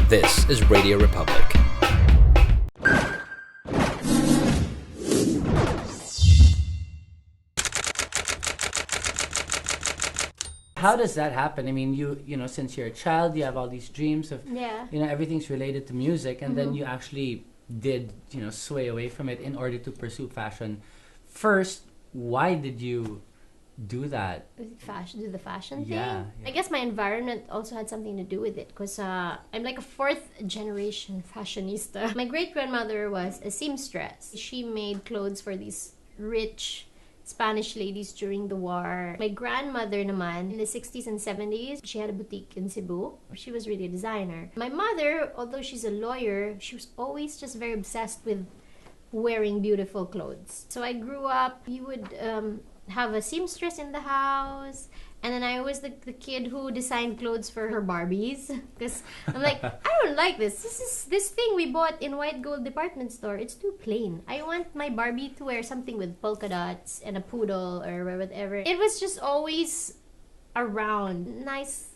This is Radio Republic. How does that happen? I mean, you know, since you're a child, you have all these dreams of, you know, everything's related to music, and then you actually did, you know, sway away from it in order to pursue fashion. First, why did you do that? Do the fashion thing? Yeah. I guess my environment also had something to do with it because I'm like a fourth generation fashionista. My great grandmother was a seamstress. She made clothes for these rich Spanish ladies during the war. My grandmother naman, in the 60s and 70s, she had a boutique in Cebu. She was really a designer. My mother, although she's a lawyer, she was always just very obsessed with wearing beautiful clothes. So I grew up, you would have a seamstress in the house, and then I was the kid who designed clothes for her Barbies, because I'm like, I don't like this. This thing we bought in White Gold department store. It's too plain. I want my Barbie to wear something with polka dots and a poodle or whatever. It was just always around. Nice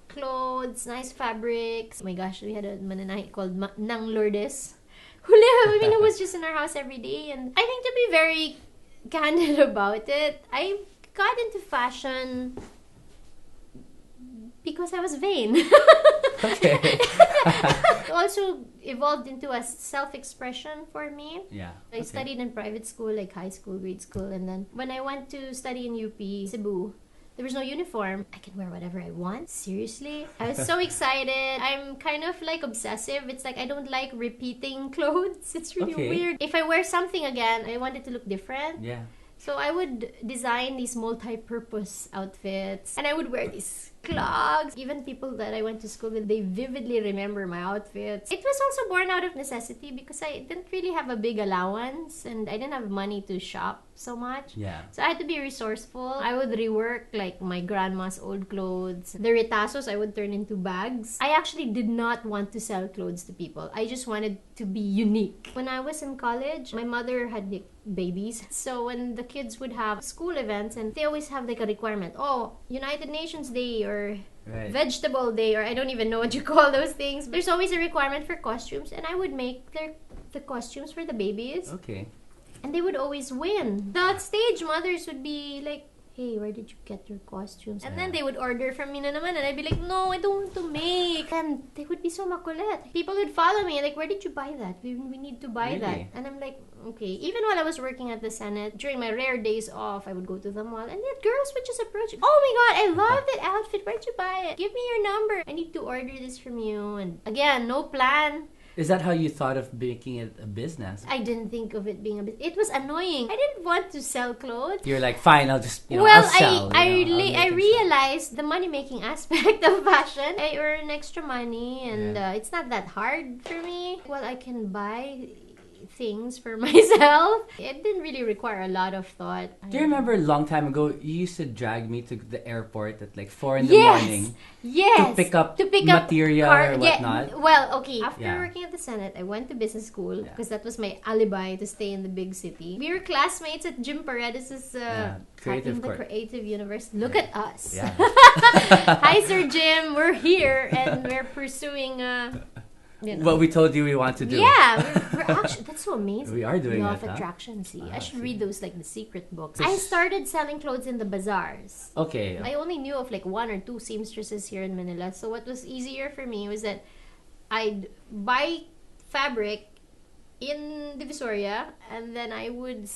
clothes, nice fabrics. Oh my gosh, we had a mananahi called Nang Lourdes, who was just in our house every day. And I think, to be very candid about it, I got into fashion because I was vain. Okay. Also evolved into a self-expression for me. Yeah. I studied in private school, like high school, grade school, and then when I went to study in UP, Cebu, there was no uniform. I can wear whatever I want. Seriously? I was so excited. I'm kind of like obsessive. It's like I don't like repeating clothes. It's really weird. If I wear something again, I want it to look different. Yeah. So I would design these multi-purpose outfits, and I would wear these clogs. Even people that I went to school with, they vividly remember my outfits. It was also born out of necessity because I didn't really have a big allowance and I didn't have money to shop so much. Yeah. So I had to be resourceful. I would rework like my grandma's old clothes. The retazos I would turn into bags. I actually did not want to sell clothes to people. I just wanted to be unique. When I was in college, my mother had babies. So when the kids would have school events, and they always have like a requirement, United Nations Day or Vegetable Day, or I don't even know what you call those things. There's always a requirement for costumes, and I would make the costumes for the babies. Okay. And they would always win. The stage mothers would be like, hey, where did you get your costumes? And then they would order from me na naman, and I'd be like, no, I don't want to make. And they would be so makulit. People would follow me, like, where did you buy that? We need to buy that. And I'm like, okay. Even while I was working at the Senate, during my rare days off, I would go to the mall, and yet girls would just approach, oh my god, I love that outfit. Where'd you buy it? Give me your number. I need to order this from you. And again, no plan. Is that how you thought of making it a business? I didn't think of it being a business. It was annoying. I didn't want to sell clothes. You're like, fine, I'll just, I'll sell. I realized the money-making aspect of fashion. I earn extra money, and it's not that hard for me. Well, I can buy things for myself. It didn't really require a lot of thought. Do you remember a long time ago, you used to drag me to the airport at like 4 in the morning? Yes. To pick up material or whatnot? Yeah. Well, okay. After working at the Senate, I went to business school because that was my alibi to stay in the big city. We were classmates at Jim Paredes's Creative Universe. Look at us. Yeah. Hi, Sir Jim. We're here and we're pursuing what we told you we want to do. Yeah, we're actually, that's so amazing. We are doing Law that, of Attraction, see. I should see. read those, like the secret books. I started selling clothes in the bazaars. Okay. I only knew of like 1 or 2 seamstresses here in Manila. So what was easier for me was that I'd buy fabric in Divisoria, and then I would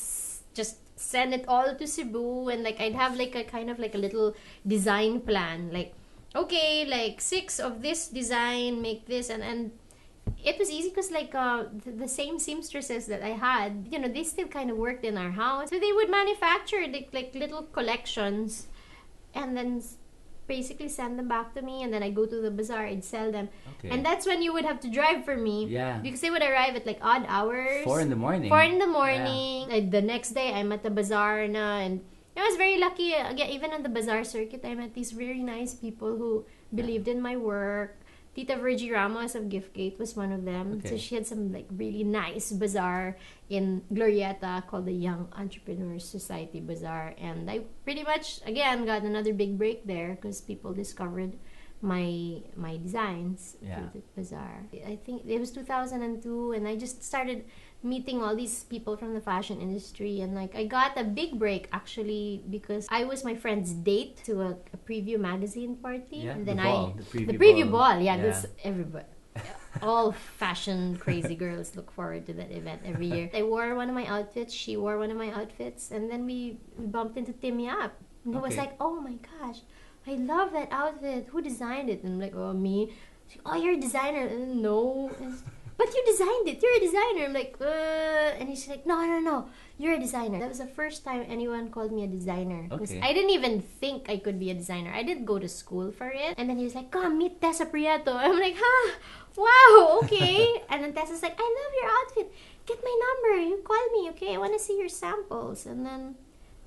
just send it all to Cebu, and like I'd have like a kind of like a little design plan. Like, okay, like 6 of this design, make this, and it was easy because like the same seamstresses that I had, they still kind of worked in our house. So they would manufacture like little collections and then basically send them back to me, and then I go to the bazaar and sell them. Okay. And that's when you would have to drive for me. Yeah. Because they would arrive at like odd hours. 4 in the morning. 4 in the morning. Yeah. Like the next day I'm at the bazaar na, and I was very lucky. Again, even on the bazaar circuit, I met these very nice people who believed in my work. Tita Virgie Ramos of Giftgate was one of them. Okay. So she had some like really nice bazaar in Glorieta called the Young Entrepreneurs Society Bazaar. And I pretty much, again, got another big break there because people discovered my designs Yeah. through the bazaar. I think it was 2002, and I just started meeting all these people from the fashion industry, and like I got a big break actually because I was my friend's date to a preview magazine party. Yeah, And then the the preview preview ball. Yeah, Yeah. this everybody. All fashion crazy girls look forward to that event every year. I wore one of my outfits, she wore one of my outfits, and then we bumped into Tim Yap. And he was Okay. like, "Oh my gosh, I love that outfit. Who designed it?" And I'm like, "Oh, me." She's like, "Oh, you're a designer." No. But you designed it. You're a designer. I'm like, And he's like, "No, no, no. You're a designer." That was the first time anyone called me a designer. Because Okay. I didn't even think I could be a designer. I didn't go to school for it. And then he was like, "Come, meet Tessa Prieto." I'm like, "Huh? Wow, okay." And then Tessa's like, "I love your outfit. Get my number. You call me, okay? I want to see your samples." And then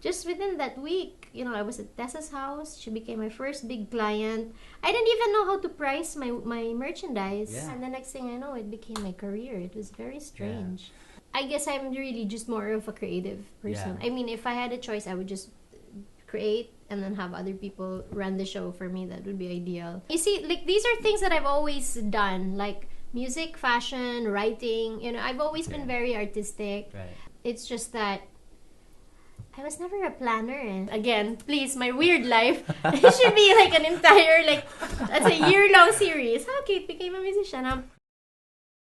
just within that week, I was at Tessa's house. She became my first big client. I didn't even know how to price my merchandise. Yeah. And the next thing I know, it became my career. It was very strange. I guess I'm really just more of a creative person. Yeah. I mean, if I had a choice, I would just create and then have other people run the show for me. That would be ideal. You see, like, these are things that I've always done, like music, fashion, writing. I've always been very artistic. Right. It's just that I was never a planner. And again, please, my weird life. It should be like an entire, like, that's a year-long series. How Kate became a musician.